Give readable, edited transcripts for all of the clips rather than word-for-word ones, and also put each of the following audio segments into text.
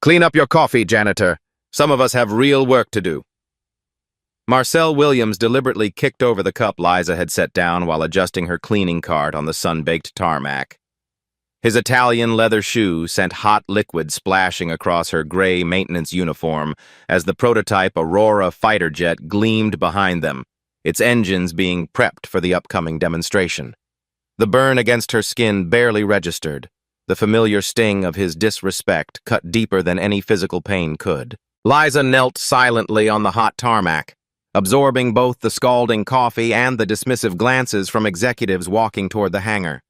Clean up your coffee, janitor. Some of us have real work to do. Marcel Williams deliberately kicked over the cup Liza had set down while adjusting her cleaning cart on the sun-baked tarmac. His Italian leather shoe sent hot liquid splashing across her gray maintenance uniform as the prototype Aurora fighter jet gleamed behind them, its engines being prepped for the upcoming demonstration. The burn against her skin barely registered. The familiar sting of his disrespect cut deeper than any physical pain could. Liza knelt silently on the hot tarmac, absorbing both the scalding coffee and the dismissive glances from executives walking toward the hangar.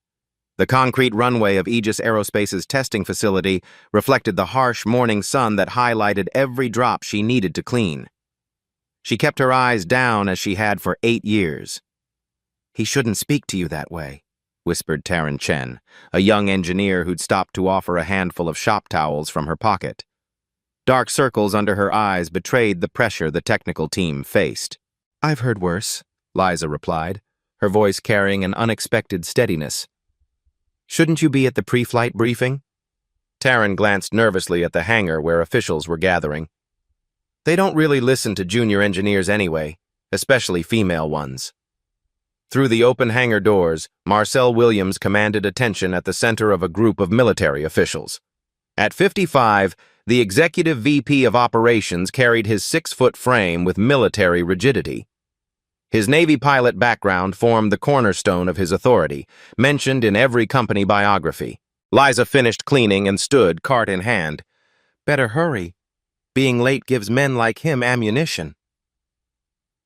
The concrete runway of Aegis Aerospace's testing facility reflected the harsh morning sun that highlighted every drop she needed to clean. She kept her eyes down as she had for 8 years. "He shouldn't speak to you that way," whispered Taryn Chen, a young engineer who'd stopped to offer a handful of shop towels from her pocket. Dark circles under her eyes betrayed the pressure the technical team faced. "I've heard worse," Liza replied, her voice carrying an unexpected steadiness. "Shouldn't you be at the pre-flight briefing?" Taryn glanced nervously at the hangar where officials were gathering. "They don't really listen to junior engineers anyway, especially female ones." Through the open hangar doors, Marcel Williams commanded attention at the center of a group of military officials. At 55, the executive VP of operations carried his 6-foot frame with military rigidity. His Navy pilot background formed the cornerstone of his authority, mentioned in every company biography. Liza finished cleaning and stood, cart in hand. "Better hurry. Being late gives men like him ammunition."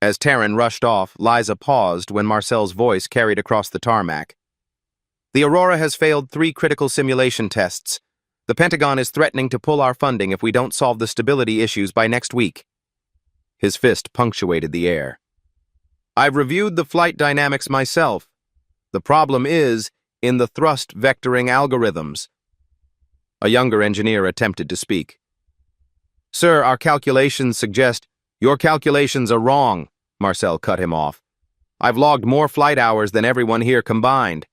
As Taryn rushed off, Liza paused when Marcel's voice carried across the tarmac. "The Aurora has failed 3 critical simulation tests. The Pentagon is threatening to pull our funding if we don't solve the stability issues by next week." His fist punctuated the air. "I've reviewed the flight dynamics myself. The problem is in the thrust vectoring algorithms." A younger engineer attempted to speak. "Sir, our calculations suggest—" "Your calculations are wrong," Marcel cut him off. "I've logged more flight hours than everyone here combined."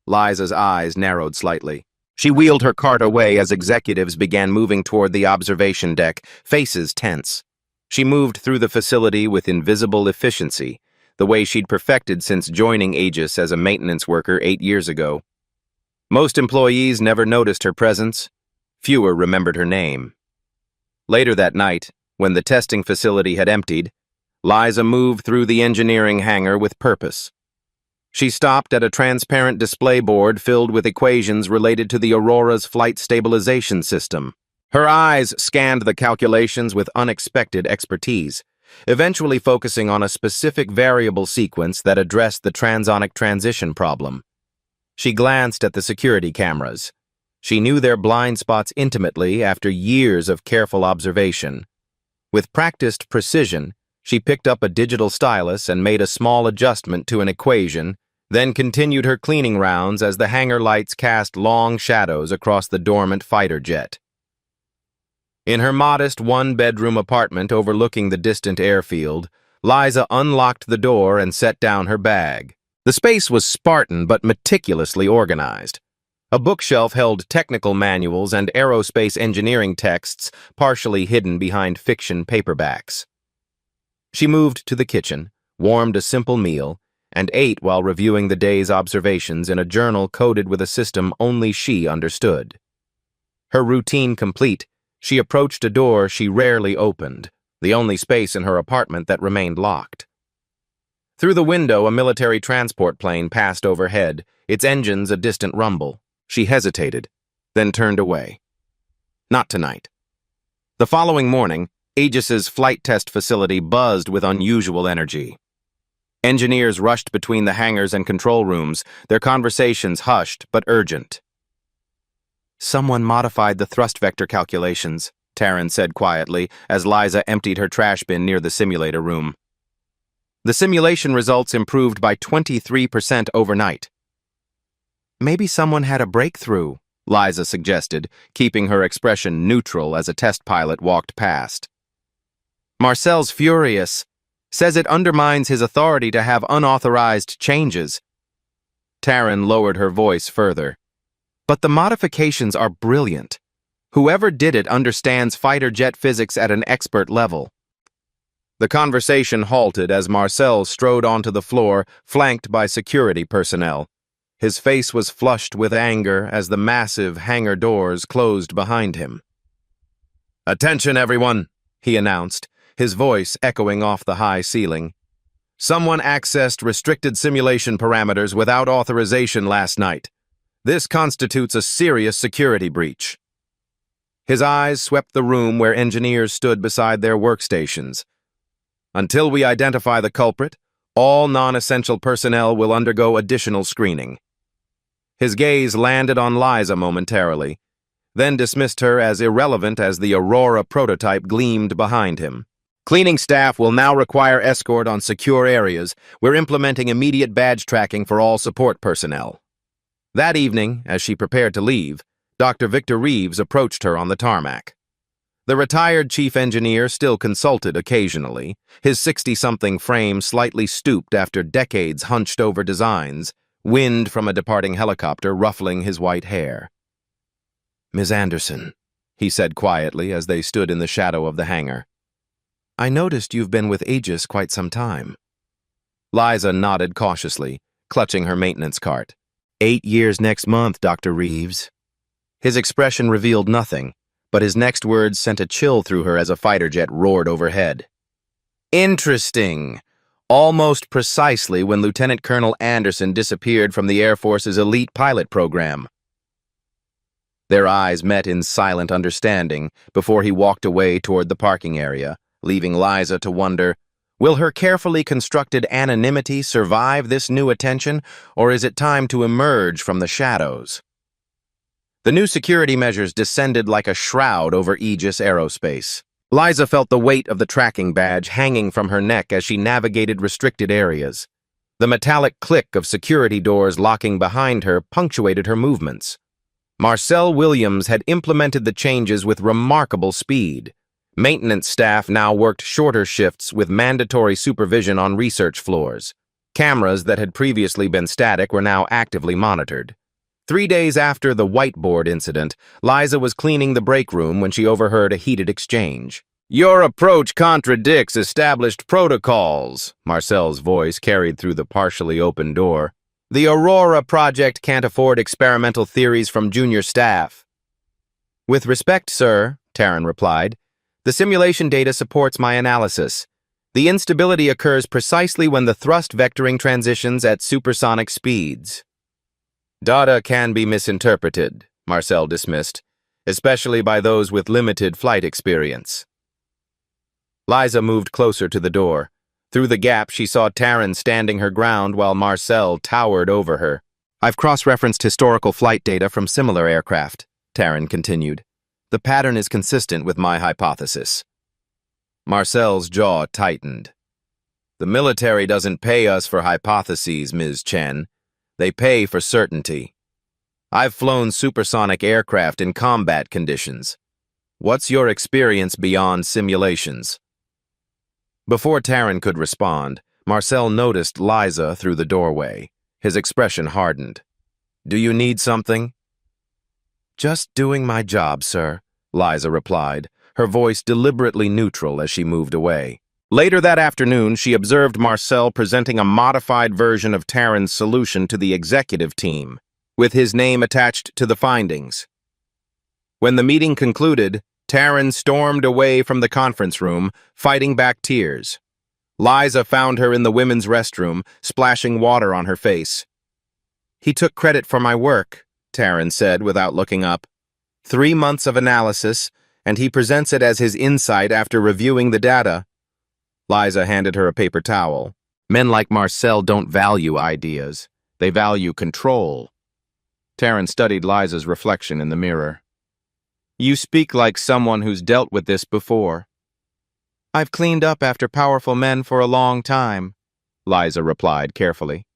Liza's eyes narrowed slightly. She wheeled her cart away as executives began moving toward the observation deck, faces tense. She moved through the facility with invisible efficiency, the way she'd perfected since joining Aegis as a maintenance worker 8 years ago. Most employees never noticed her presence. Fewer remembered her name. Later that night, when the testing facility had emptied, Liza moved through the engineering hangar with purpose. She stopped at a transparent display board filled with equations related to the Aurora's flight stabilization system. Her eyes scanned the calculations with unexpected expertise, eventually focusing on a specific variable sequence that addressed the transonic transition problem. She glanced at the security cameras. She knew their blind spots intimately after years of careful observation. With practiced precision, she picked up a digital stylus and made a small adjustment to an equation, then continued her cleaning rounds as the hangar lights cast long shadows across the dormant fighter jet. In her modest 1-bedroom apartment overlooking the distant airfield, Liza unlocked the door and set down her bag. The space was Spartan but meticulously organized. A bookshelf held technical manuals and aerospace engineering texts partially hidden behind fiction paperbacks. She moved to the kitchen, warmed a simple meal, and ate while reviewing the day's observations in a journal coded with a system only she understood. Her routine complete, she approached a door she rarely opened, the only space in her apartment that remained locked. Through the window, a military transport plane passed overhead, its engines a distant rumble. She hesitated, then turned away. Not tonight. The following morning, Aegis's flight test facility buzzed with unusual energy. Engineers rushed between the hangars and control rooms, their conversations hushed but urgent. "Someone modified the thrust vector calculations," Taryn said quietly as Liza emptied her trash bin near the simulator room. The simulation results improved by 23% overnight. "Maybe someone had a breakthrough," Liza suggested, keeping her expression neutral as a test pilot walked past. "Marcel's furious. Says it undermines his authority to have unauthorized changes." Taryn lowered her voice further. "But the modifications are brilliant. Whoever did it understands fighter jet physics at an expert level. The conversation halted as Marcel strode onto the floor, flanked by security personnel. His face was flushed with anger as the massive hangar doors closed behind him. "Attention, everyone," he announced, his voice echoing off the high ceiling. "Someone accessed restricted simulation parameters without authorization last night. This constitutes a serious security breach." His eyes swept the room where engineers stood beside their workstations. "Until we identify the culprit, all non-essential personnel will undergo additional screening." His gaze landed on Liza momentarily, then dismissed her as irrelevant as the Aurora prototype gleamed behind him. "Cleaning staff will now require escort on secure areas. We're implementing immediate badge tracking for all support personnel." That evening, as she prepared to leave, Dr. Victor Reeves approached her on the tarmac. The retired chief engineer still consulted occasionally, his 60-something frame slightly stooped after decades hunched over designs, wind from a departing helicopter ruffling his white hair. "Ms. Anderson," he said quietly as they stood in the shadow of the hangar. "I noticed you've been with Aegis quite some time." Liza nodded cautiously, clutching her maintenance cart. 8 years next month, Dr. Reeves." His expression revealed nothing, but his next words sent a chill through her as a fighter jet roared overhead. "Interesting. Almost precisely when Lieutenant Colonel Anderson disappeared from the Air Force's elite pilot program." Their eyes met in silent understanding before he walked away toward the parking area, leaving Liza to wonder, will her carefully constructed anonymity survive this new attention, or is it time to emerge from the shadows? The new security measures descended like a shroud over Aegis Aerospace. Liza felt the weight of the tracking badge hanging from her neck as she navigated restricted areas. The metallic click of security doors locking behind her punctuated her movements. Marcel Williams had implemented the changes with remarkable speed. Maintenance staff now worked shorter shifts with mandatory supervision on research floors. Cameras that had previously been static were now actively monitored. 3 days after the whiteboard incident, Liza was cleaning the break room when she overheard a heated exchange. "Your approach contradicts established protocols," Marcel's voice carried through the partially open door. "The Aurora project can't afford experimental theories from junior staff." "With respect, sir," Taryn replied, "the simulation data supports my analysis. The instability occurs precisely when the thrust vectoring transitions at supersonic speeds." "Data can be misinterpreted," Marcel dismissed, "especially by those with limited flight experience." Liza moved closer to the door. Through the gap, she saw Taryn standing her ground while Marcel towered over her. "I've cross-referenced historical flight data from similar aircraft," Taryn continued. "The pattern is consistent with my hypothesis." Marcel's jaw tightened. "The military doesn't pay us for hypotheses, Ms. Chen. They pay for certainty. I've flown supersonic aircraft in combat conditions. What's your experience beyond simulations?" Before Taryn could respond, Marcel noticed Liza through the doorway. His expression hardened. "Do you need something?" "Just doing my job, sir," Liza replied, her voice deliberately neutral as she moved away. Later that afternoon, she observed Marcel presenting a modified version of Taryn's solution to the executive team, with his name attached to the findings. When the meeting concluded, Taryn stormed away from the conference room, fighting back tears. Liza found her in the women's restroom, splashing water on her face. "He took credit for my work," Taryn said without looking up. 3 months of analysis, and he presents it as his insight after reviewing the data. Liza handed her a paper towel. "Men like Marcel don't value ideas. They value control." Taryn studied Liza's reflection in the mirror. "You speak like someone who's dealt with this before." "I've cleaned up after powerful men for a long time," Liza replied carefully.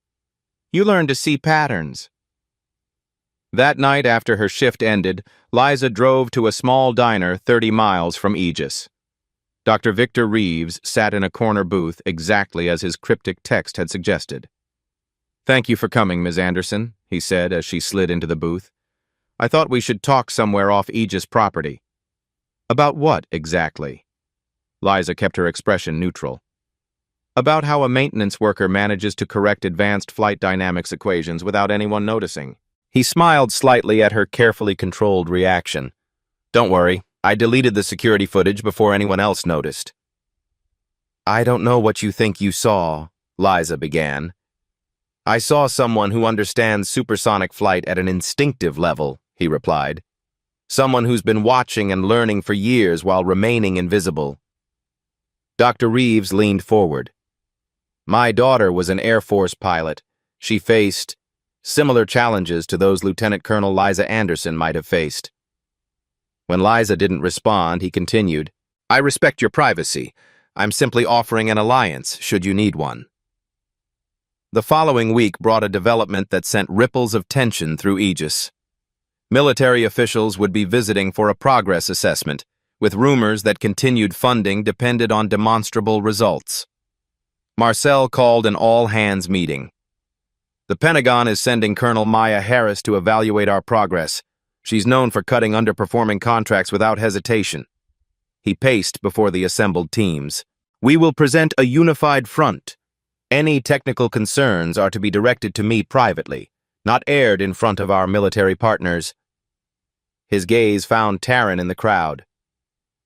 "You learn to see patterns." That night after her shift ended, Liza drove to a small diner 30 miles from Aegis. Dr. Victor Reeves sat in a corner booth exactly as his cryptic text had suggested. "Thank you for coming, Ms. Anderson," he said as she slid into the booth. I thought we should talk somewhere off Aegis property. About what, exactly? Liza kept her expression neutral. About how a maintenance worker manages to correct advanced flight dynamics equations without anyone noticing. He smiled slightly at her carefully controlled reaction. Don't worry, I deleted the security footage before anyone else noticed. I don't know what you think you saw, Liza began. I saw someone who understands supersonic flight at an instinctive level, he replied. Someone who's been watching and learning for years while remaining invisible. Dr. Reeves leaned forward. My daughter was an Air Force pilot. She faced similar challenges to those Lieutenant Colonel Liza Anderson might have faced. When Liza didn't respond, he continued, I respect your privacy. I'm simply offering an alliance, should you need one. The following week brought a development that sent ripples of tension through Aegis. Military officials would be visiting for a progress assessment, with rumors that continued funding depended on demonstrable results. Marcel called an all-hands meeting. The Pentagon is sending Colonel Maya Harris to evaluate our progress. She's known for cutting underperforming contracts without hesitation. He paced before the assembled teams. We will present a unified front. Any technical concerns are to be directed to me privately, not aired in front of our military partners. His gaze found Taryn in the crowd.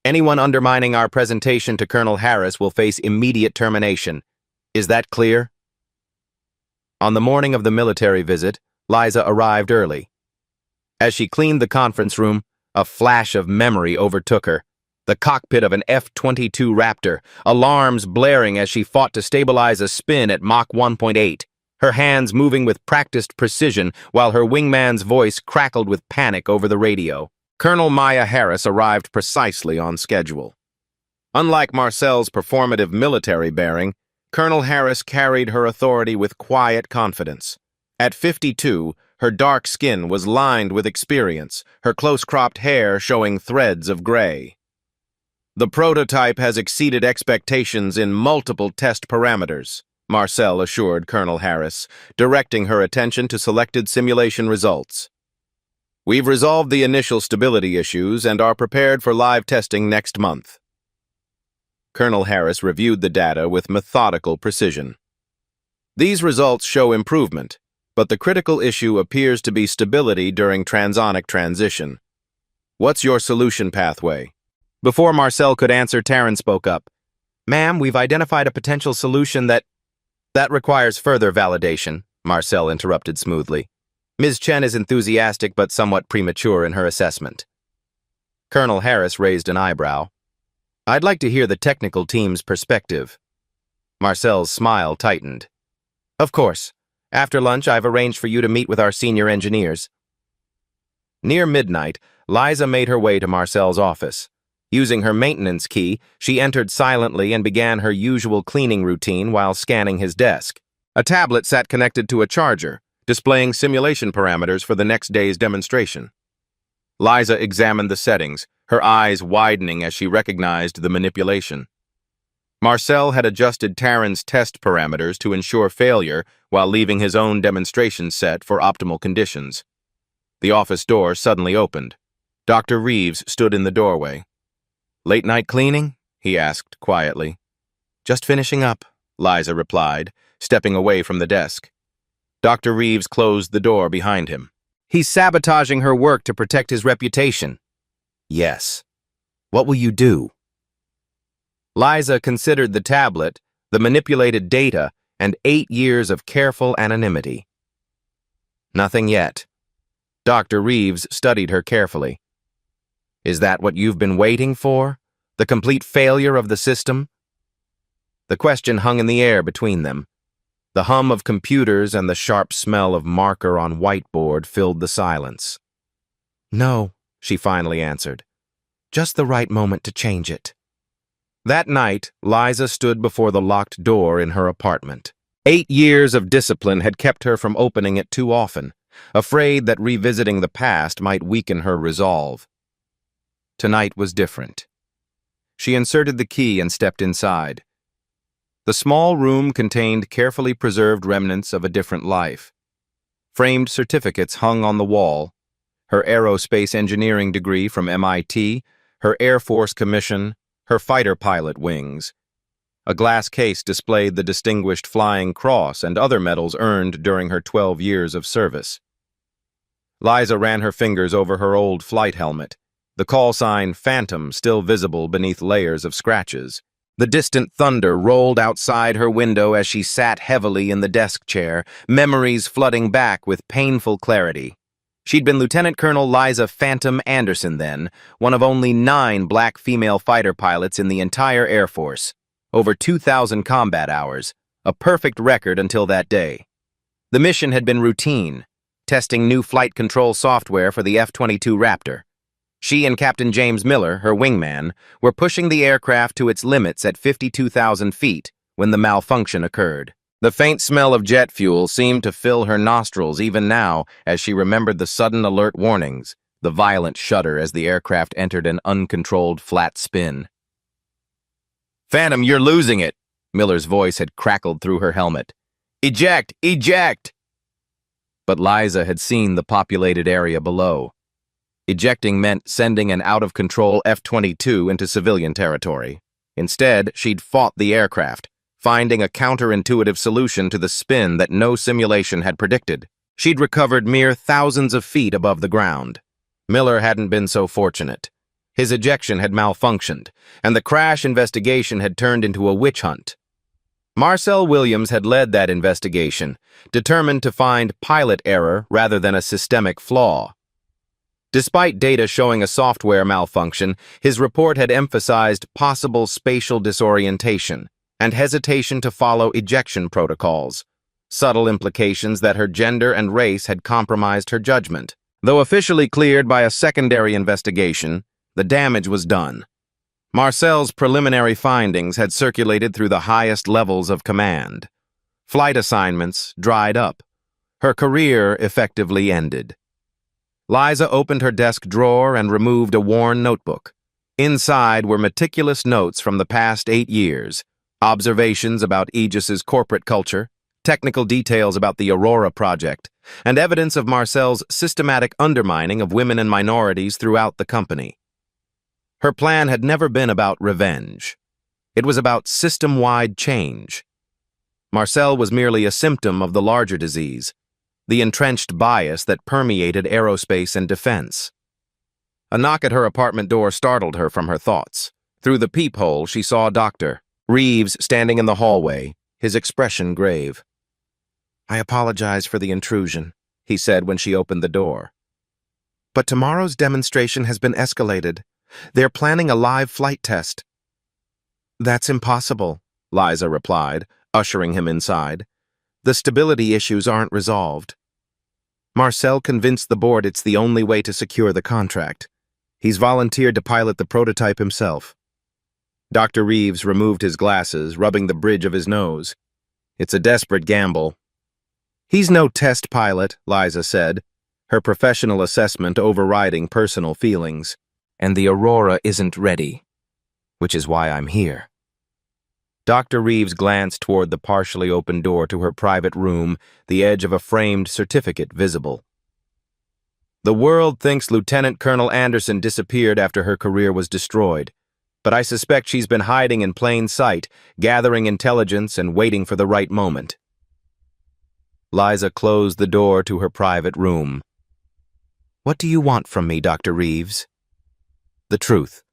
Anyone undermining our presentation to Colonel Harris will face immediate termination. Is that clear? On the morning of the military visit, Liza arrived early. As she cleaned the conference room, a flash of memory overtook her. The cockpit of an F-22 Raptor, alarms blaring as she fought to stabilize a spin at Mach 1.8, her hands moving with practiced precision while her wingman's voice crackled with panic over the radio. Colonel Maya Harris arrived precisely on schedule. Unlike Marcel's performative military bearing, Colonel Harris carried her authority with quiet confidence. At 52, her dark skin was lined with experience, her close-cropped hair showing threads of gray. The prototype has exceeded expectations in multiple test parameters, Marcel assured Colonel Harris, directing her attention to selected simulation results. We've resolved the initial stability issues and are prepared for live testing next month. Colonel Harris reviewed the data with methodical precision. These results show improvement, but the critical issue appears to be stability during transonic transition. What's your solution pathway? Before Marcel could answer, Taryn spoke up. Ma'am, we've identified a potential solution that requires further validation, Marcel interrupted smoothly. Ms. Chen is enthusiastic but somewhat premature in her assessment. Colonel Harris raised an eyebrow. I'd like to hear the technical team's perspective. Marcel's smile tightened. Of course. After lunch, I've arranged for you to meet with our senior engineers. Near midnight, Liza made her way to Marcel's office. Using her maintenance key, she entered silently and began her usual cleaning routine while scanning his desk. A tablet sat connected to a charger, displaying simulation parameters for the next day's demonstration. Liza examined the settings, her eyes widening as she recognized the manipulation. Marcel had adjusted Taryn's test parameters to ensure failure while leaving his own demonstration set for optimal conditions. The office door suddenly opened. Dr. Reeves stood in the doorway. Late night cleaning? He asked quietly. Just finishing up, Liza replied, stepping away from the desk. Dr. Reeves closed the door behind him. He's sabotaging her work to protect his reputation. Yes. What will you do? Liza considered the tablet, the manipulated data, and 8 years of careful anonymity. Nothing yet. Dr. Reeves studied her carefully. Is that what you've been waiting for? The complete failure of the system? The question hung in the air between them. The hum of computers and the sharp smell of marker on whiteboard filled the silence. No, she finally answered. Just the right moment to change it. That night, Liza stood before the locked door in her apartment. 8 years of discipline had kept her from opening it too often, afraid that revisiting the past might weaken her resolve. Tonight was different. She inserted the key and stepped inside. The small room contained carefully preserved remnants of a different life. Framed certificates hung on the wall. her aerospace engineering degree from MIT, her Air Force commission, her fighter pilot wings. A glass case displayed the Distinguished Flying Cross and other medals earned during her 12 years of service. Liza ran her fingers over her old flight helmet, the call sign Phantom still visible beneath layers of scratches. The distant thunder rolled outside her window as she sat heavily in the desk chair, memories flooding back with painful clarity. She'd been Lieutenant Colonel Liza Phantom Anderson then, one of only 9 black female fighter pilots in the entire Air Force. Over 2,000 combat hours, a perfect record until that day. The mission had been routine, testing new flight control software for the F-22 Raptor. She and Captain James Miller, her wingman, were pushing the aircraft to its limits at 52,000 feet when the malfunction occurred. The faint smell of jet fuel seemed to fill her nostrils even now as she remembered the sudden alert warnings, the violent shudder as the aircraft entered an uncontrolled flat spin. "Phantom, you're losing it," Miller's voice had crackled through her helmet. "Eject! Eject!" But Liza had seen the populated area below. Ejecting meant sending an out-of-control F-22 into civilian territory. Instead, she'd fought the aircraft, finding a counterintuitive solution to the spin that no simulation had predicted. She'd recovered mere thousands of feet above the ground. Miller hadn't been so fortunate. His ejection had malfunctioned, and the crash investigation had turned into a witch hunt. Marcel Williams had led that investigation, determined to find pilot error rather than a systemic flaw. Despite data showing a software malfunction, his report had emphasized possible spatial disorientation and hesitation to follow ejection protocols, subtle implications that her gender and race had compromised her judgment. Though officially cleared by a secondary investigation, the damage was done. Marcel's preliminary findings had circulated through the highest levels of command. Flight assignments dried up. Her career effectively ended. Liza opened her desk drawer and removed a worn notebook. Inside were meticulous notes from the past 8 years, observations about Aegis's corporate culture, technical details about the Aurora project, and evidence of Marcel's systematic undermining of women and minorities throughout the company. Her plan had never been about revenge. It was about system-wide change. Marcel was merely a symptom of the larger disease, the entrenched bias that permeated aerospace and defense. A knock at her apartment door startled her from her thoughts. Through the peephole, she saw Dr. Reeves standing in the hallway, his expression grave. "I apologize for the intrusion," he said when she opened the door. "But tomorrow's demonstration has been escalated. They're planning a live flight test." "That's impossible," Liza replied, ushering him inside. "The stability issues aren't resolved. Marcel convinced the board it's the only way to secure the contract. He's volunteered to pilot the prototype himself." Dr. Reeves removed his glasses, rubbing the bridge of his nose. "It's a desperate gamble." "He's no test pilot," Liza said, her professional assessment overriding personal feelings. "And the Aurora isn't ready, which is why I'm here." Dr. Reeves glanced toward the partially open door to her private room, the edge of a framed certificate visible. "The world thinks Lieutenant Colonel Anderson disappeared after her career was destroyed, but I suspect she's been hiding in plain sight, gathering intelligence and waiting for the right moment." Liza closed the door to her private room. "What do you want from me, Dr. Reeves?" "The truth.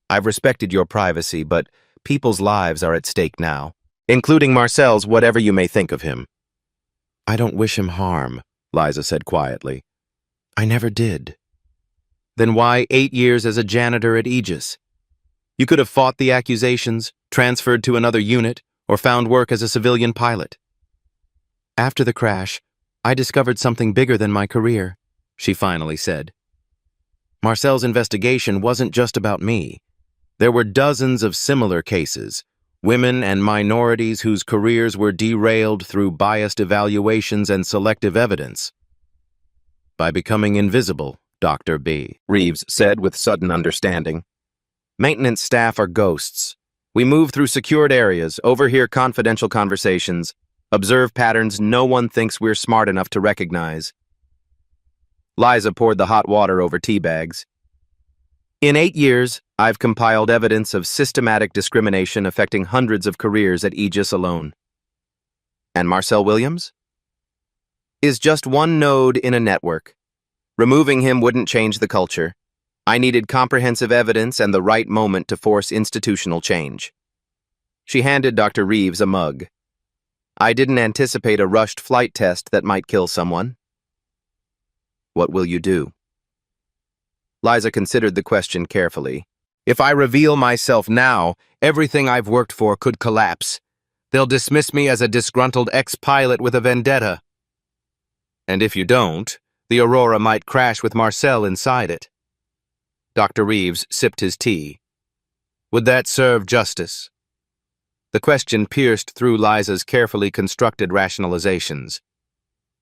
I've respected your privacy, but people's lives are at stake now, including Marcel's, whatever you may think of him." "I don't wish him harm," Liza said quietly. "I never did." "Then why 8 years as a janitor at Aegis? You could have fought the accusations, transferred to another unit, or found work as a civilian pilot." "After the crash, I discovered something bigger than my career," she finally said. "Marcel's investigation wasn't just about me. There were dozens of similar cases, women and minorities whose careers were derailed through biased evaluations and selective evidence." "By becoming invisible," Dr. B. Reeves said with sudden understanding. "Maintenance staff are ghosts. We move through secured areas, overhear confidential conversations, observe patterns no one thinks we're smart enough to recognize." Liza poured the hot water over tea bags. In 8 years, I've compiled evidence of systematic discrimination affecting hundreds of careers at Aegis alone. And Marcel Williams? Is just one node in a network. Removing him wouldn't change the culture. I needed comprehensive evidence and the right moment to force institutional change. She handed Dr. Reeves a mug. I didn't anticipate a rushed flight test that might kill someone. What will you do? Liza considered the question carefully. If I reveal myself now, everything I've worked for could collapse. They'll dismiss me as a disgruntled ex-pilot with a vendetta. And if you don't, the Aurora might crash with Marcel inside it. Dr. Reeves sipped his tea. Would that serve justice? The question pierced through Liza's carefully constructed rationalizations.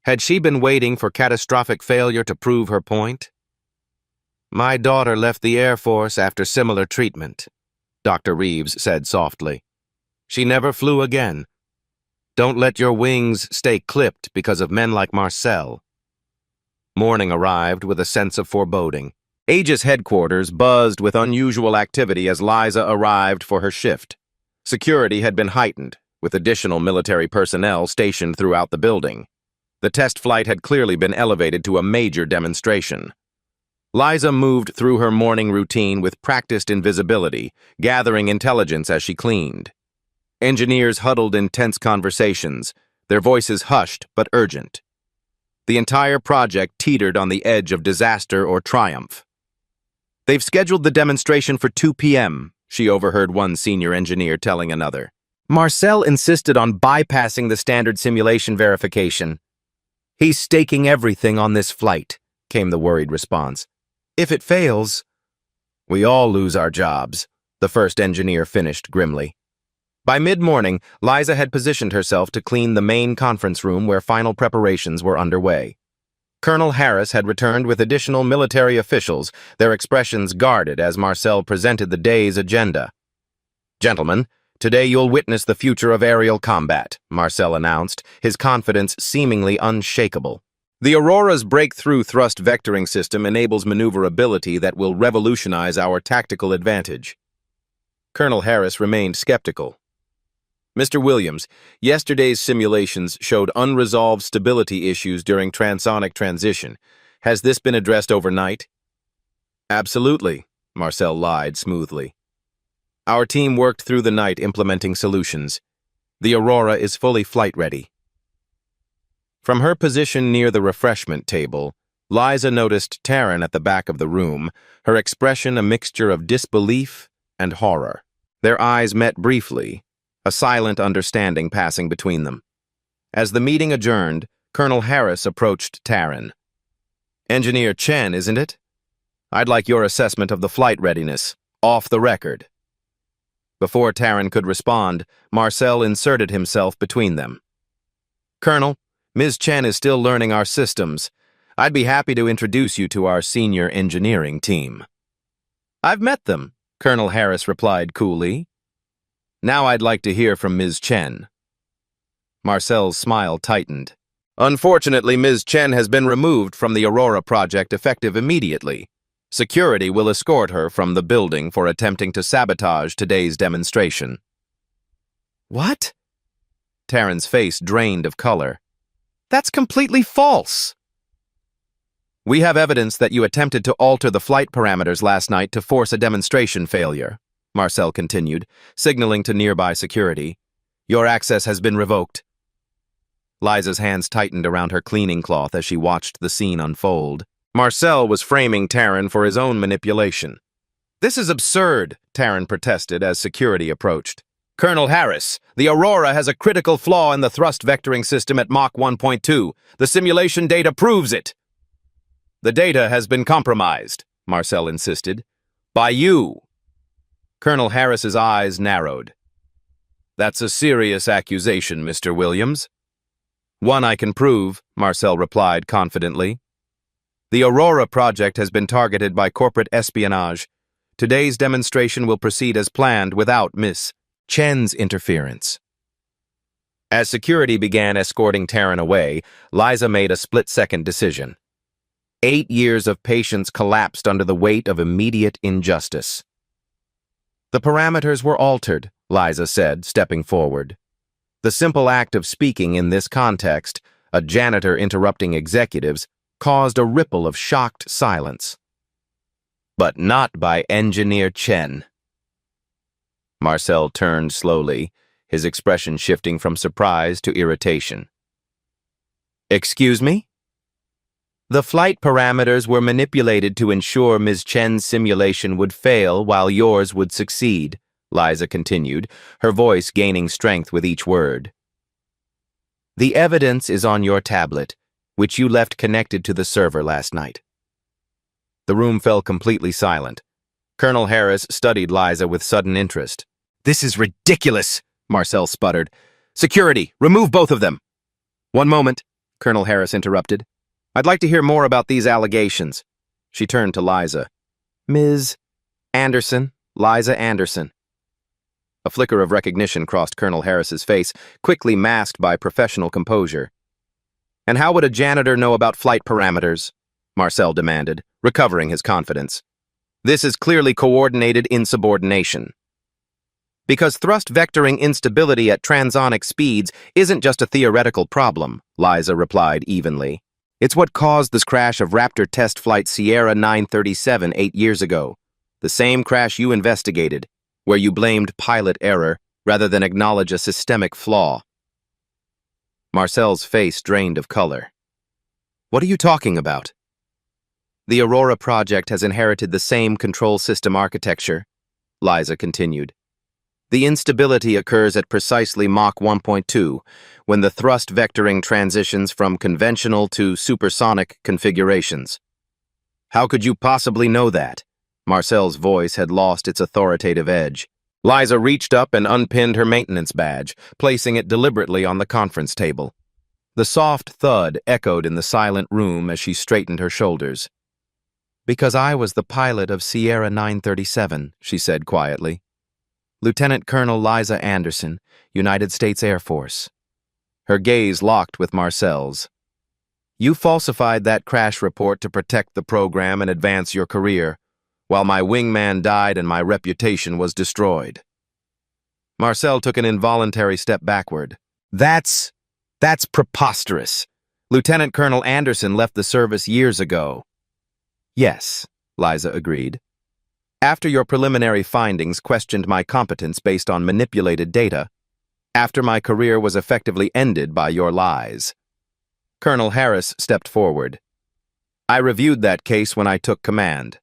Had she been waiting for catastrophic failure to prove her point? My daughter left the Air Force after similar treatment, Dr. Reeves said softly. She never flew again. Don't let your wings stay clipped because of men like Marcel. Morning arrived with a sense of foreboding. Aegis headquarters buzzed with unusual activity as Liza arrived for her shift. Security had been heightened, with additional military personnel stationed throughout the building. The test flight had clearly been elevated to a major demonstration. Liza moved through her morning routine with practiced invisibility, gathering intelligence as she cleaned. Engineers huddled in tense conversations, their voices hushed but urgent. The entire project teetered on the edge of disaster or triumph. They've scheduled the demonstration for 2 p.m., she overheard one senior engineer telling another. Marcel insisted on bypassing the standard simulation verification. He's staking everything on this flight, came the worried response. If it fails, we all lose our jobs, the first engineer finished grimly. By mid-morning, Liza had positioned herself to clean the main conference room where final preparations were underway. Colonel Harris had returned with additional military officials, their expressions guarded as Marcel presented the day's agenda. Gentlemen, today you'll witness the future of aerial combat, Marcel announced, his confidence seemingly unshakable. The Aurora's breakthrough thrust vectoring system enables maneuverability that will revolutionize our tactical advantage. Colonel Harris remained skeptical. Mr. Williams, yesterday's simulations showed unresolved stability issues during transonic transition. Has this been addressed overnight? Absolutely, Marcel lied smoothly. Our team worked through the night implementing solutions. The Aurora is fully flight-ready. From her position near the refreshment table, Liza noticed Taryn at the back of the room, her expression a mixture of disbelief and horror. Their eyes met briefly, a silent understanding passing between them. As the meeting adjourned, Colonel Harris approached Taryn. Engineer Chen, isn't it? I'd like your assessment of the flight readiness, off the record. Before Taryn could respond, Marcel inserted himself between them. Colonel, Ms. Chen is still learning our systems. I'd be happy to introduce you to our senior engineering team. I've met them, Colonel Harris replied coolly. Now I'd like to hear from Ms. Chen. Marcel's smile tightened. Unfortunately, Ms. Chen has been removed from the Aurora project effective immediately. Security will escort her from the building for attempting to sabotage today's demonstration. What? Taryn's face drained of color. That's completely false. We have evidence that you attempted to alter the flight parameters last night to force a demonstration failure, Marcel continued, signaling to nearby security. Your access has been revoked. Liza's hands tightened around her cleaning cloth as she watched the scene unfold. Marcel was framing Taryn for his own manipulation. This is absurd, Taryn protested as security approached. Colonel Harris, the Aurora has a critical flaw in the thrust vectoring system at Mach 1.2. The simulation data proves it. The data has been compromised, Marcel insisted. By you. Colonel Harris's eyes narrowed. That's a serious accusation, Mr. Williams. One I can prove, Marcel replied confidently. The Aurora project has been targeted by corporate espionage. Today's demonstration will proceed as planned without Miss Chen's interference. As security began escorting Taryn away, Liza made a split-second decision. 8 years of patience collapsed under the weight of immediate injustice. The parameters were altered, Liza said, stepping forward. The simple act of speaking in this context, a janitor interrupting executives, caused a ripple of shocked silence. But not by Engineer Chen. Marcel turned slowly, his expression shifting from surprise to irritation. Excuse me? The flight parameters were manipulated to ensure Ms. Chen's simulation would fail while yours would succeed, Liza continued, her voice gaining strength with each word. The evidence is on your tablet, which you left connected to the server last night. The room fell completely silent. Colonel Harris studied Liza with sudden interest. This is ridiculous, Marcel sputtered. Security, remove both of them. One moment, Colonel Harris interrupted. I'd like to hear more about these allegations. She turned to Liza. Ms. Anderson, Liza Anderson. A flicker of recognition crossed Colonel Harris's face, quickly masked by professional composure. And how would a janitor know about flight parameters? Marcel demanded, recovering his confidence. This is clearly coordinated insubordination. Because thrust vectoring instability at transonic speeds isn't just a theoretical problem, Liza replied evenly. It's what caused this crash of Raptor test flight Sierra 937 8 years ago. The same crash you investigated, where you blamed pilot error rather than acknowledge a systemic flaw. Marcel's face drained of color. What are you talking about? The Aurora project has inherited the same control system architecture, Liza continued. The instability occurs at precisely Mach 1.2, when the thrust vectoring transitions from conventional to supersonic configurations. How could you possibly know that? Marcel's voice had lost its authoritative edge. Liza reached up and unpinned her maintenance badge, placing it deliberately on the conference table. The soft thud echoed in the silent room as she straightened her shoulders. Because I was the pilot of Sierra 937, she said quietly. Lieutenant Colonel Liza Anderson, United States Air Force. Her gaze locked with Marcel's. You falsified that crash report to protect the program and advance your career, while my wingman died and my reputation was destroyed. Marcel took an involuntary step backward. That's preposterous. Lieutenant Colonel Anderson left the service years ago. Yes, Liza agreed. After your preliminary findings questioned my competence based on manipulated data, after my career was effectively ended by your lies. Colonel Harris stepped forward. I reviewed that case when I took command.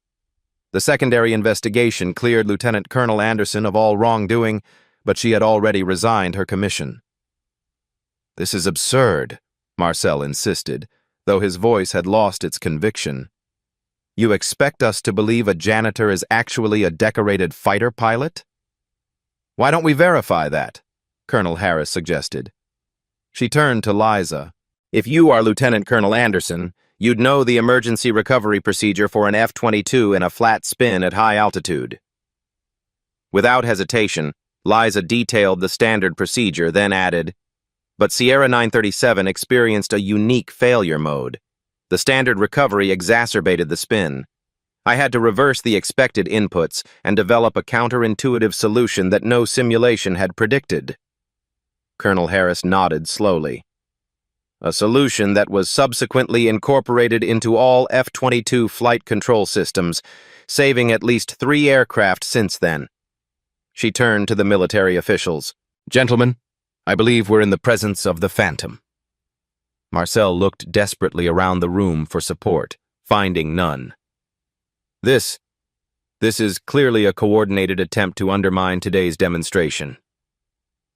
The secondary investigation cleared Lieutenant Colonel Anderson of all wrongdoing, but she had already resigned her commission. This is absurd, Marcel insisted, though his voice had lost its conviction. You expect us to believe a janitor is actually a decorated fighter pilot? Why don't we verify that? Colonel Harris suggested. She turned to Liza. If you are Lieutenant Colonel Anderson, you'd know the emergency recovery procedure for an F-22 in a flat spin at high altitude. Without hesitation, Liza detailed the standard procedure, then added, but Sierra 937 experienced a unique failure mode. The standard recovery exacerbated the spin. I had to reverse the expected inputs and develop a counterintuitive solution that no simulation had predicted. Colonel Harris nodded slowly. A solution that was subsequently incorporated into all F-22 flight control systems, saving at least 3 aircraft since then. She turned to the military officials. Gentlemen, I believe we're in the presence of the Phantom. Marcel looked desperately around the room for support, finding none. This is clearly a coordinated attempt to undermine today's demonstration.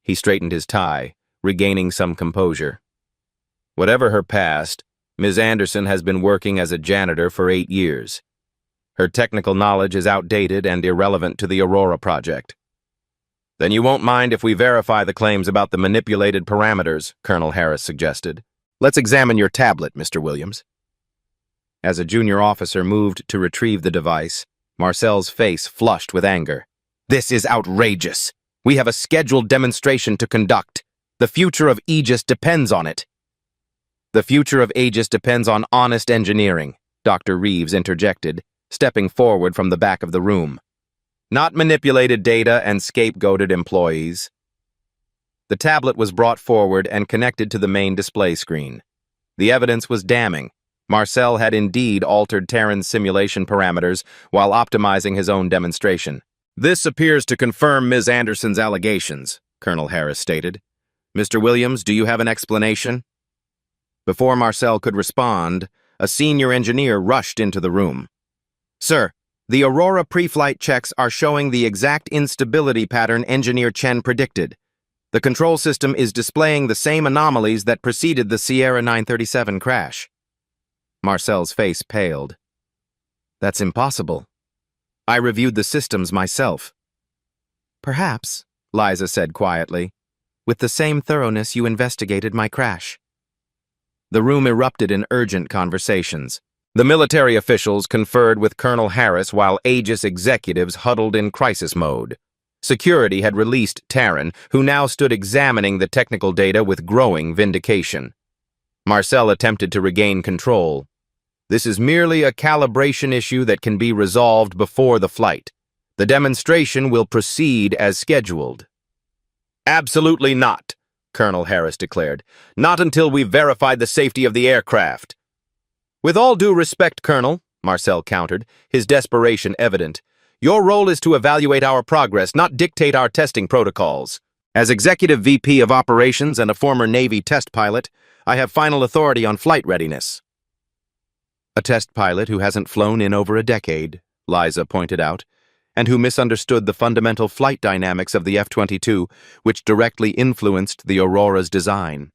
He straightened his tie, regaining some composure. Whatever her past, Ms. Anderson has been working as a janitor for 8 years. Her technical knowledge is outdated and irrelevant to the Aurora project. Then you won't mind if we verify the claims about the manipulated parameters, Colonel Harris suggested. Let's examine your tablet, Mr. Williams. As a junior officer moved to retrieve the device, Marcel's face flushed with anger. This is outrageous. We have a scheduled demonstration to conduct. The future of Aegis depends on it. The future of Aegis depends on honest engineering, Dr. Reeves interjected, stepping forward from the back of the room. Not manipulated data and scapegoated employees. The tablet was brought forward and connected to the main display screen. The evidence was damning. Marcel had indeed altered Terran's simulation parameters while optimizing his own demonstration. "This appears to confirm Ms. Anderson's allegations," Colonel Harris stated. "Mr. Williams, do you have an explanation?" Before Marcel could respond, a senior engineer rushed into the room. "Sir, the Aurora pre-flight checks are showing the exact instability pattern Engineer Chen predicted. The control system is displaying the same anomalies that preceded the Sierra 937 crash." Marcel's face paled. "That's impossible. I reviewed the systems myself." "Perhaps," Liza said quietly, "with the same thoroughness you investigated my crash." The room erupted in urgent conversations. The military officials conferred with Colonel Harris while Aegis executives huddled in crisis mode. Security had released Terran, who now stood examining the technical data with growing vindication. Marcel attempted to regain control. "This is merely a calibration issue that can be resolved before the flight. The demonstration will proceed as scheduled." "Absolutely not," Colonel Harris declared. "Not until we've verified the safety of the aircraft." "With all due respect, Colonel," Marcel countered, his desperation evident, "your role is to evaluate our progress, not dictate our testing protocols. As Executive VP of Operations and a former Navy test pilot, I have final authority on flight readiness." "A test pilot who hasn't flown in over a decade," Liza pointed out, "and who misunderstood the fundamental flight dynamics of the F-22, which directly influenced the Aurora's design."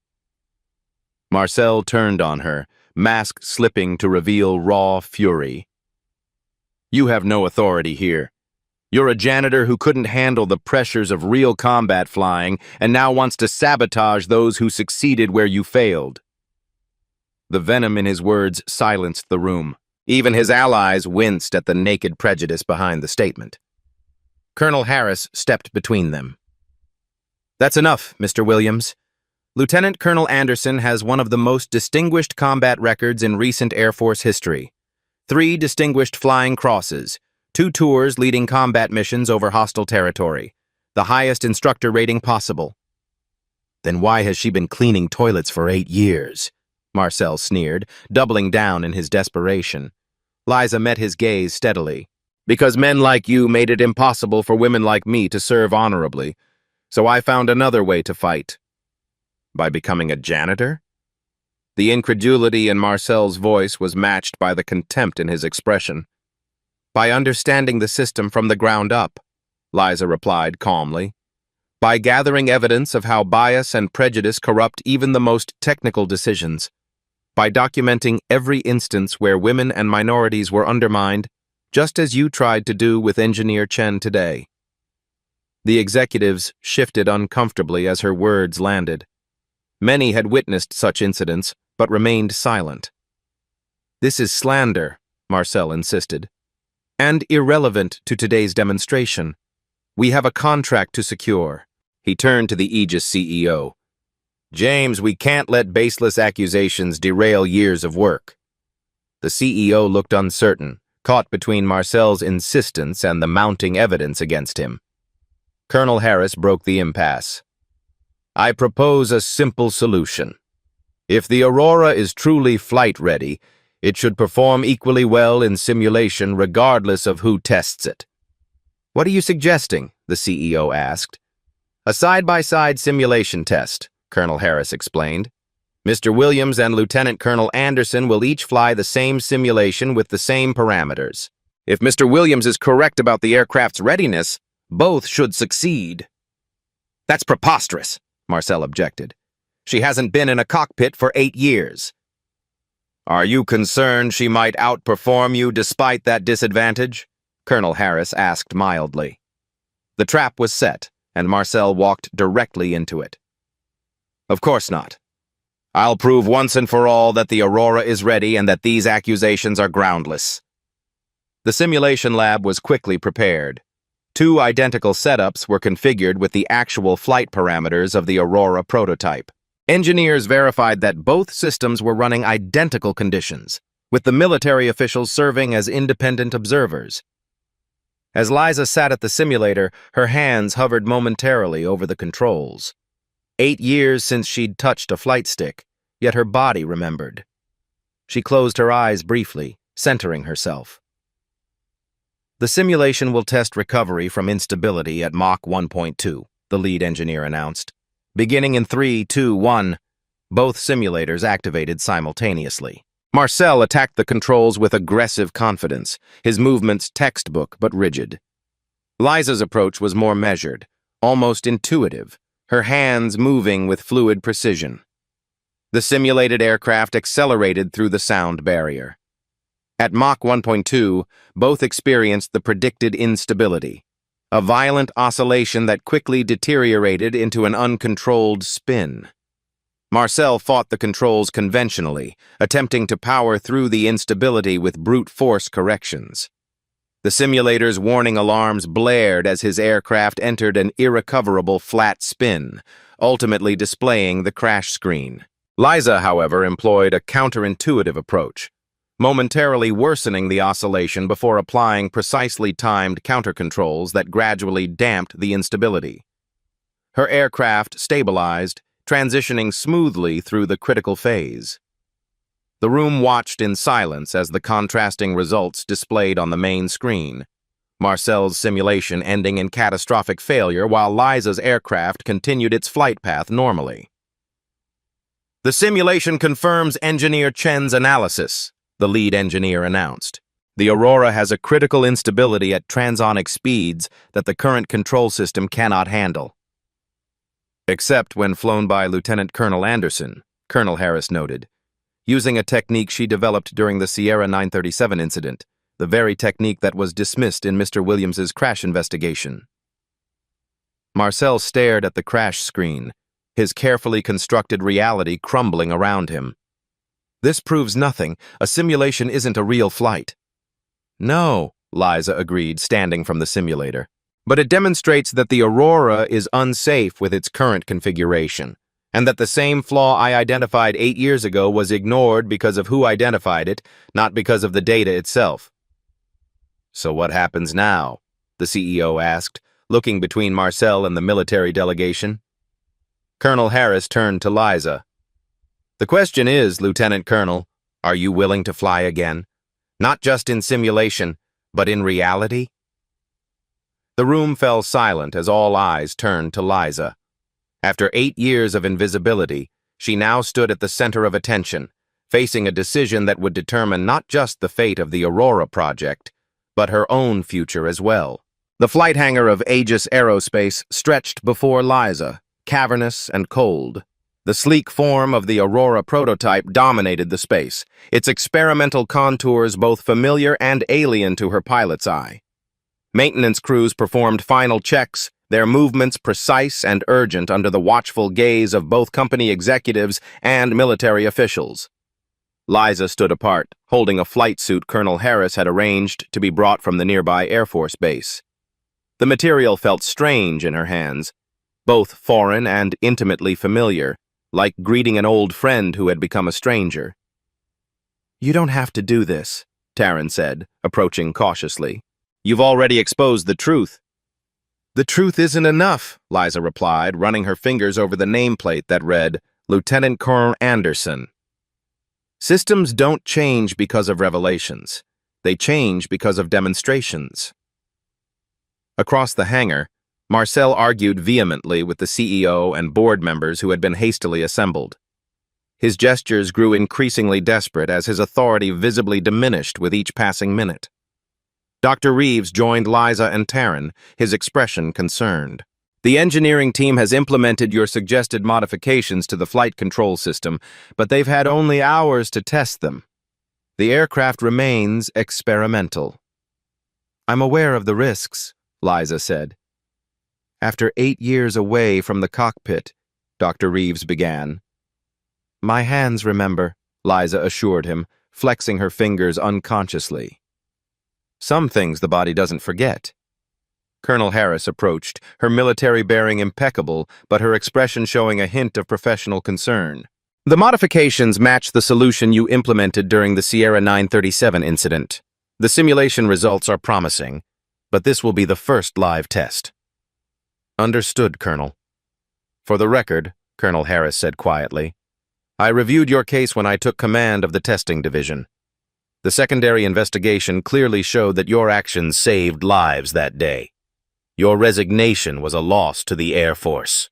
Marcel turned on her, mask slipping to reveal raw fury. "You have no authority here. You're a janitor who couldn't handle the pressures of real combat flying and now wants to sabotage those who succeeded where you failed." The venom in his words silenced the room. Even his allies winced at the naked prejudice behind the statement. Colonel Harris stepped between them. "That's enough, Mr. Williams. Lieutenant Colonel Anderson has one of the most distinguished combat records in recent Air Force history. 3 distinguished flying crosses, 2 tours leading combat missions over hostile territory, the highest instructor rating possible." "Then why has she been cleaning toilets for 8 years? Marcel sneered, doubling down in his desperation. Liza met his gaze steadily. "Because men like you made it impossible for women like me to serve honorably, so I found another way to fight." "By becoming a janitor?" The incredulity in Marcel's voice was matched by the contempt in his expression. "By understanding the system from the ground up," Liza replied calmly. "By gathering evidence of how bias and prejudice corrupt even the most technical decisions. By documenting every instance where women and minorities were undermined, just as you tried to do with Engineer Chen today." The executives shifted uncomfortably as her words landed. Many had witnessed such incidents, but remained silent. "This is slander," Marcel insisted, "and irrelevant to today's demonstration. We have a contract to secure." He turned to the Aegis CEO. "James, we can't let baseless accusations derail years of work." The CEO looked uncertain, caught between Marcel's insistence and the mounting evidence against him. Colonel Harris broke the impasse. "I propose a simple solution. If the Aurora is truly flight-ready, it should perform equally well in simulation regardless of who tests it." "What are you suggesting?" the CEO asked. "A side-by-side simulation test," Colonel Harris explained. "Mr. Williams and Lieutenant Colonel Anderson will each fly the same simulation with the same parameters. If Mr. Williams is correct about the aircraft's readiness, both should succeed." "That's preposterous," Marcel objected. "She hasn't been in a cockpit for 8 years. "Are you concerned she might outperform you despite that disadvantage?" Colonel Harris asked mildly. The trap was set, and Marcel walked directly into it. "Of course not. I'll prove once and for all that the Aurora is ready and that these accusations are groundless." The simulation lab was quickly prepared. 2 identical setups were configured with the actual flight parameters of the Aurora prototype. Engineers verified that both systems were running identical conditions, with the military officials serving as independent observers. As Liza sat at the simulator, her hands hovered momentarily over the controls. 8 years since she'd touched a flight stick, yet her body remembered. She closed her eyes briefly, centering herself. The simulation will test recovery from instability at Mach 1.2, the lead engineer announced. Beginning in 3, 2, 1, both simulators activated simultaneously. Marcel attacked the controls with aggressive confidence, his movements textbook but rigid. Liza's approach was more measured, almost intuitive, her hands moving with fluid precision. The simulated aircraft accelerated through the sound barrier. At Mach 1.2, both experienced the predicted instability, a violent oscillation that quickly deteriorated into an uncontrolled spin. Marcel fought the controls conventionally, attempting to power through the instability with brute force corrections. The simulator's warning alarms blared as his aircraft entered an irrecoverable flat spin, ultimately displaying the crash screen. Liza, however, employed a counterintuitive approach, momentarily worsening the oscillation before applying precisely timed countercontrols that gradually damped the instability. Her aircraft stabilized, transitioning smoothly through the critical phase. The room watched in silence as the contrasting results displayed on the main screen, Marcel's simulation ending in catastrophic failure while Liza's aircraft continued its flight path normally. "The simulation confirms Engineer Chen's analysis," the lead engineer announced. "The Aurora has a critical instability at transonic speeds that the current control system cannot handle." "Except when flown by Lieutenant Colonel Anderson," Colonel Harris noted, using a technique she developed during the Sierra 937 incident, the very technique that was dismissed in Mr. Williams's crash investigation. Marcel stared at the crash screen, his carefully constructed reality crumbling around him. "This proves nothing. A simulation isn't a real flight." "No," Liza agreed, standing from the simulator. "But it demonstrates that the Aurora is unsafe with its current configuration, and that the same flaw I identified 8 years ago was ignored because of who identified it, not because of the data itself." "So what happens now?" the CEO asked, looking between Marcel and the military delegation. Colonel Harris turned to Liza. "The question is, Lieutenant Colonel, are you willing to fly again? Not just in simulation, but in reality?" The room fell silent as all eyes turned to Liza. After 8 years of invisibility, she now stood at the center of attention, facing a decision that would determine not just the fate of the Aurora project, but her own future as well. The flight hangar of Aegis Aerospace stretched before Liza, cavernous and cold. The sleek form of the Aurora prototype dominated the space, its experimental contours both familiar and alien to her pilot's eye. Maintenance crews performed final checks, their movements precise and urgent under the watchful gaze of both company executives and military officials. Liza stood apart, holding a flight suit Colonel Harris had arranged to be brought from the nearby Air Force base. The material felt strange in her hands, both foreign and intimately familiar, like greeting an old friend who had become a stranger. "You don't have to do this," Taryn said, approaching cautiously. "You've already exposed the truth." "The truth isn't enough," Liza replied, running her fingers over the nameplate that read, "Lieutenant Colonel Anderson." Systems don't change because of revelations. They change because of demonstrations. Across the hangar, Marcel argued vehemently with the CEO and board members who had been hastily assembled. His gestures grew increasingly desperate as his authority visibly diminished with each passing minute. Dr. Reeves joined Liza and Taryn, his expression concerned. "The engineering team has implemented your suggested modifications to the flight control system, but they've had only hours to test them. The aircraft remains experimental." "I'm aware of the risks," Liza said. "After 8 years away from the cockpit," Dr. Reeves began. "My hands remember," Liza assured him, flexing her fingers unconsciously. "Some things the body doesn't forget." Colonel Harris approached, her military bearing impeccable, but her expression showing a hint of professional concern. The modifications match the solution you implemented during the Sierra 937 incident. The simulation results are promising, but this will be the first live test. Understood, Colonel. For the record, Colonel Harris said quietly, I reviewed your case when I took command of the testing division. The secondary investigation clearly showed that your actions saved lives that day. Your resignation was a loss to the Air Force.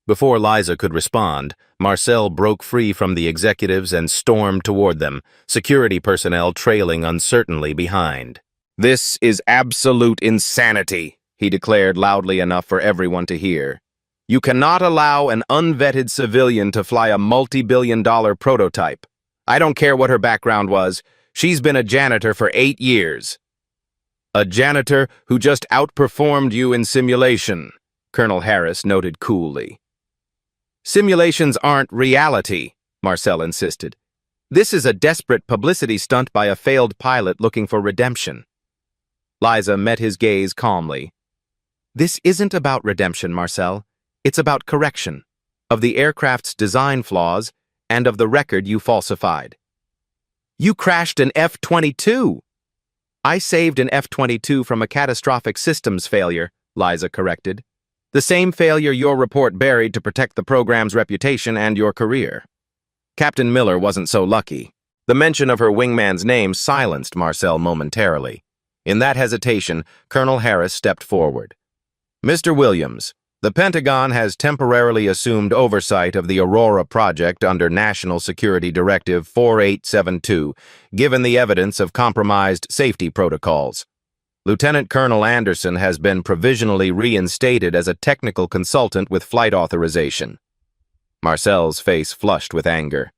Before Liza could respond, Marcel broke free from the executives and stormed toward them, security personnel trailing uncertainly behind. This is absolute insanity, he declared loudly enough for everyone to hear. You cannot allow an unvetted civilian to fly a multi-billion-dollar prototype. I don't care what her background was. She's been a janitor for 8 years. A janitor who just outperformed you in simulation, Colonel Harris noted coolly. Simulations aren't reality, Marcel insisted. This is a desperate publicity stunt by a failed pilot looking for redemption. Liza met his gaze calmly. This isn't about redemption, Marcel. It's about correction of the aircraft's design flaws and of the record you falsified. You crashed an F-22. I saved an F-22 from a catastrophic systems failure, Liza corrected. The same failure your report buried to protect the program's reputation and your career. Captain Miller wasn't so lucky. The mention of her wingman's name silenced Marcel momentarily. In that hesitation, Colonel Harris stepped forward. Mr. Williams, the Pentagon has temporarily assumed oversight of the Aurora project under National Security Directive 4872, given the evidence of compromised safety protocols. Lieutenant Colonel Anderson has been provisionally reinstated as a technical consultant with flight authorization. Marcel's face flushed with anger.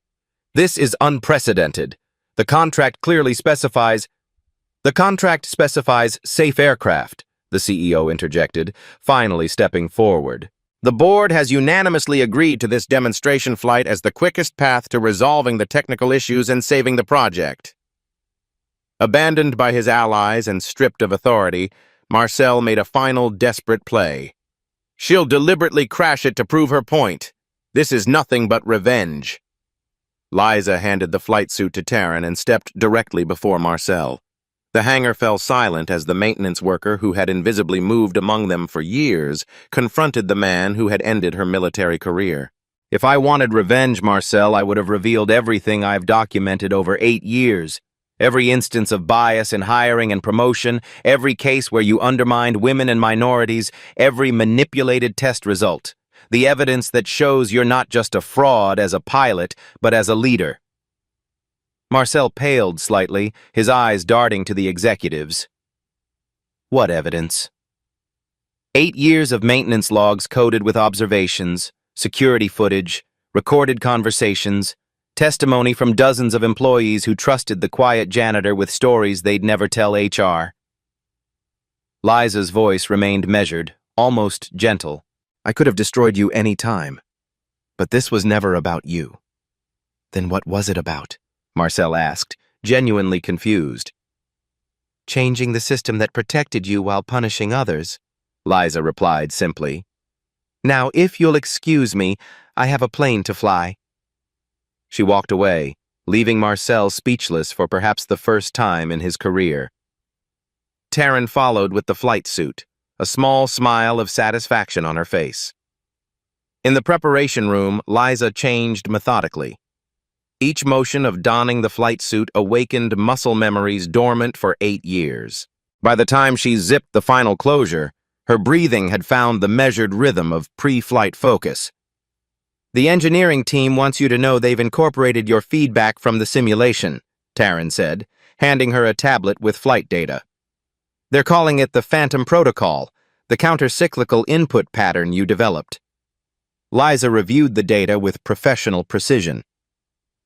This is unprecedented. The contract specifies safe aircraft, the CEO interjected, finally stepping forward. The board has unanimously agreed to this demonstration flight as the quickest path to resolving the technical issues and saving the project. Abandoned by his allies and stripped of authority, Marcel made a final desperate play. She'll deliberately crash it to prove her point. This is nothing but revenge. Liza handed the flight suit to Taryn and stepped directly before Marcel. The hangar fell silent as the maintenance worker who had invisibly moved among them for years confronted the man who had ended her military career. If I wanted revenge, Marcel, I would have revealed everything I've documented over 8 years. Every instance of bias in hiring and promotion, every case where you undermined women and minorities, every manipulated test result. The evidence that shows you're not just a fraud as a pilot, but as a leader. Marcel paled slightly, his eyes darting to the executives. What evidence? 8 years of maintenance logs coded with observations, security footage, recorded conversations, testimony from dozens of employees who trusted the quiet janitor with stories they'd never tell HR. Liza's voice remained measured, almost gentle. I could have destroyed you any time, but this was never about you. Then what was it about? Marcel asked, genuinely confused. Changing the system that protected you while punishing others, Liza replied simply. Now, if you'll excuse me, I have a plane to fly. She walked away, leaving Marcel speechless for perhaps the first time in his career. Taryn followed with the flight suit, a small smile of satisfaction on her face. In the preparation room, Liza changed methodically. Each motion of donning the flight suit awakened muscle memories dormant for 8 years. By the time she zipped the final closure, her breathing had found the measured rhythm of pre-flight focus. The engineering team wants you to know they've incorporated your feedback from the simulation, Taryn said, handing her a tablet with flight data. They're calling it the Phantom Protocol, the counter-cyclical input pattern you developed. Liza reviewed the data with professional precision.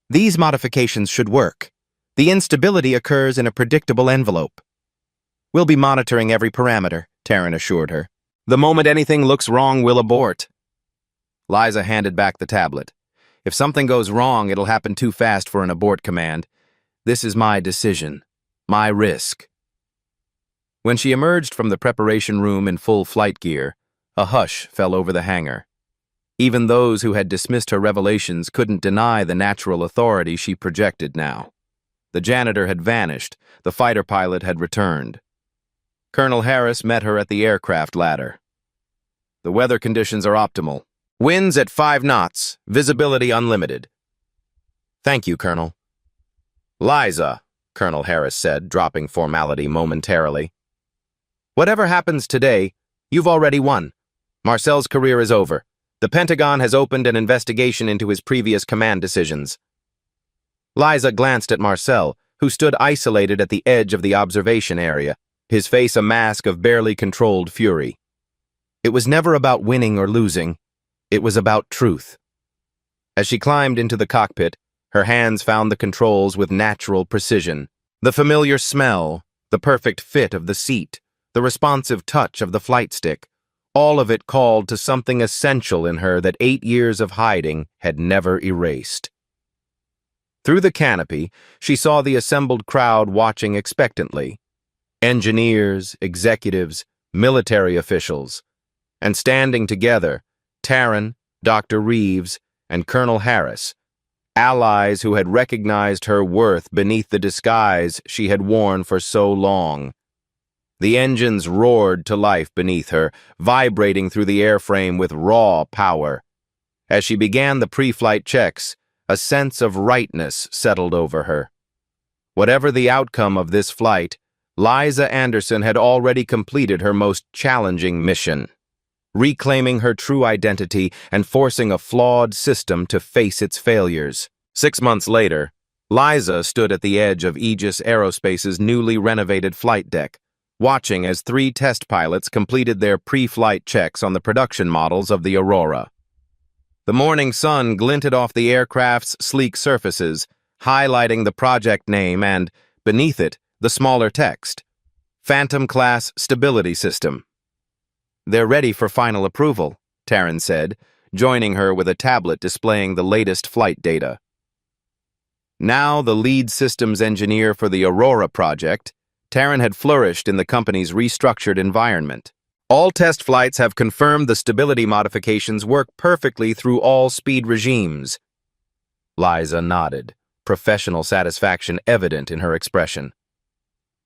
These modifications should work. The instability occurs in a predictable envelope. We'll be monitoring every parameter, Taryn assured her. The moment anything looks wrong, we'll abort. Liza handed back the tablet. If something goes wrong, it'll happen too fast for an abort command. This is my decision, my risk. When she emerged from the preparation room in full flight gear, a hush fell over the hangar. Even those who had dismissed her revelations couldn't deny the natural authority she projected now. The janitor had vanished. The fighter pilot had returned. Colonel Harris met her at the aircraft ladder. The weather conditions are optimal. Winds at 5 knots, visibility unlimited. Thank you, Colonel. Liza, Colonel Harris said, dropping formality momentarily. Whatever happens today, you've already won. Marcel's career is over. The Pentagon has opened an investigation into his previous command decisions. Liza glanced at Marcel, who stood isolated at the edge of the observation area, his face a mask of barely controlled fury. It was never about winning or losing. It was about truth. As she climbed into the cockpit, her hands found the controls with natural precision. The familiar smell, the perfect fit of the seat, the responsive touch of the flight stick, all of it called to something essential in her that 8 years of hiding had never erased. Through the canopy, she saw the assembled crowd watching expectantly. Engineers, executives, military officials. And standing together, Taryn, Dr. Reeves, and Colonel Harris, allies who had recognized her worth beneath the disguise she had worn for so long. The engines roared to life beneath her, vibrating through the airframe with raw power. As she began the pre-flight checks, a sense of rightness settled over her. Whatever the outcome of this flight, Liza Anderson had already completed her most challenging mission, reclaiming her true identity and forcing a flawed system to face its failures. 6 months later, Liza stood at the edge of Aegis Aerospace's newly renovated flight deck, watching as 3 test pilots completed their pre-flight checks on the production models of the Aurora. The morning sun glinted off the aircraft's sleek surfaces, highlighting the project name and, beneath it, the smaller text, Phantom Class Stability System. They're ready for final approval, Taryn said, joining her with a tablet displaying the latest flight data. Now the lead systems engineer for the Aurora project, Taryn had flourished in the company's restructured environment. All test flights have confirmed the stability modifications work perfectly through all speed regimes. Liza nodded, professional satisfaction evident in her expression.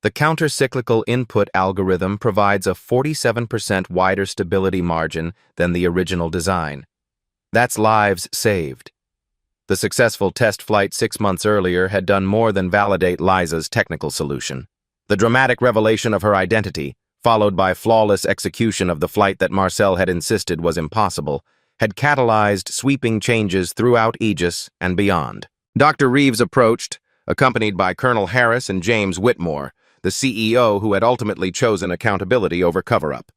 The counter-cyclical input algorithm provides a 47% wider stability margin than the original design. That's lives saved. The successful test flight 6 months earlier had done more than validate Liza's technical solution. The dramatic revelation of her identity, followed by flawless execution of the flight that Marcel had insisted was impossible, had catalyzed sweeping changes throughout Aegis and beyond. Dr. Reeves approached, accompanied by Colonel Harris and James Whitmore, the CEO who had ultimately chosen accountability over cover-up.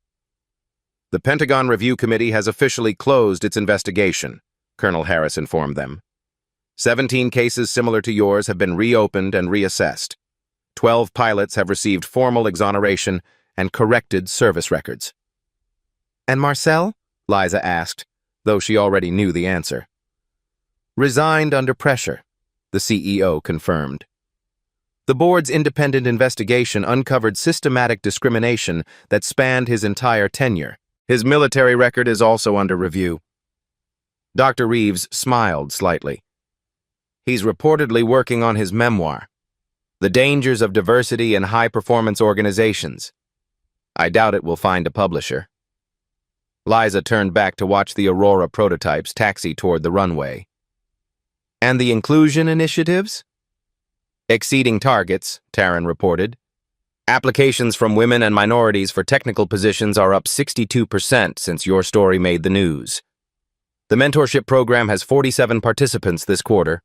The Pentagon Review Committee has officially closed its investigation, Colonel Harris informed them. 17 cases similar to yours have been reopened and reassessed. 12 pilots have received formal exoneration and corrected service records. And Marcel? Liza asked, though she already knew the answer. Resigned under pressure, the CEO confirmed. The board's independent investigation uncovered systematic discrimination that spanned his entire tenure. His military record is also under review. Dr. Reeves smiled slightly. He's reportedly working on his memoir, The Dangers of Diversity in High-Performance Organizations. I doubt it will find a publisher. Liza turned back to watch the Aurora prototypes taxi toward the runway. And the inclusion initiatives? Exceeding targets, Taryn reported. Applications from women and minorities for technical positions are up 62% since your story made the news. The mentorship program has 47 participants this quarter.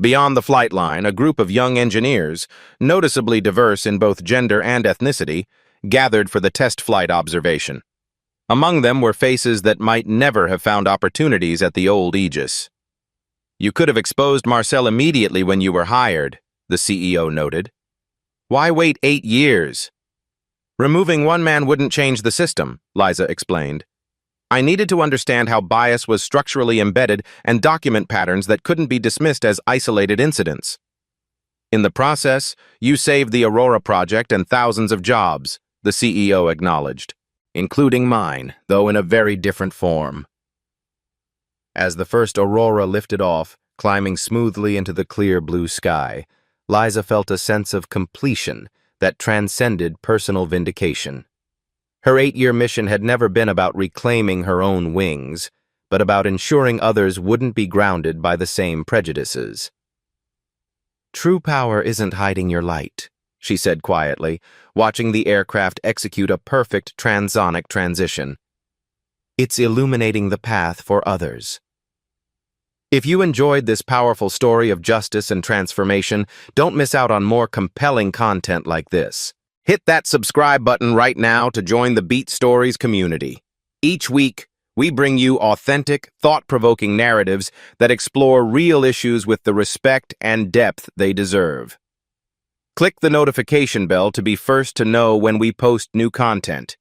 Beyond the flight line, a group of young engineers, noticeably diverse in both gender and ethnicity, gathered for the test flight observation. Among them were faces that might never have found opportunities at the old Aegis. You could have exposed Marcel immediately when you were hired, the CEO noted. Why wait 8 years? Removing one man wouldn't change the system, Liza explained. I needed to understand how bias was structurally embedded and document patterns that couldn't be dismissed as isolated incidents. In the process, you saved the Aurora project and thousands of jobs, the CEO acknowledged, including mine, though in a very different form. As the first aurora lifted off, climbing smoothly into the clear blue sky, Liza felt a sense of completion that transcended personal vindication. Her 8-year mission had never been about reclaiming her own wings, but about ensuring others wouldn't be grounded by the same prejudices. "True power isn't hiding your light," she said quietly, watching the aircraft execute a perfect transonic transition. "It's illuminating the path for others." If you enjoyed this powerful story of justice and transformation, don't miss out on more compelling content like this. Hit that subscribe button right now to join the Beat Stories community. Each week, we bring you authentic, thought-provoking narratives that explore real issues with the respect and depth they deserve. Click the notification bell to be first to know when we post new content.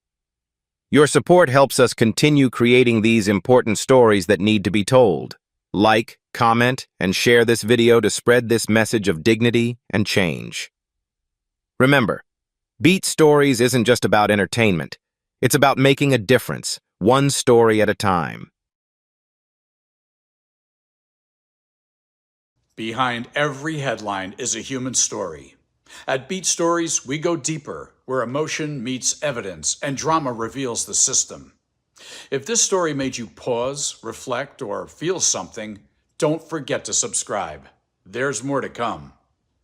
Your support helps us continue creating these important stories that need to be told. Like, comment, and share this video to spread this message of dignity and change. Remember, Beat Stories isn't just about entertainment. It's about making a difference, one story at a time. Behind every headline is a human story. At Beat Stories, we go deeper, where emotion meets evidence and drama reveals the system. If this story made you pause, reflect, or feel something, don't forget to subscribe. There's more to come.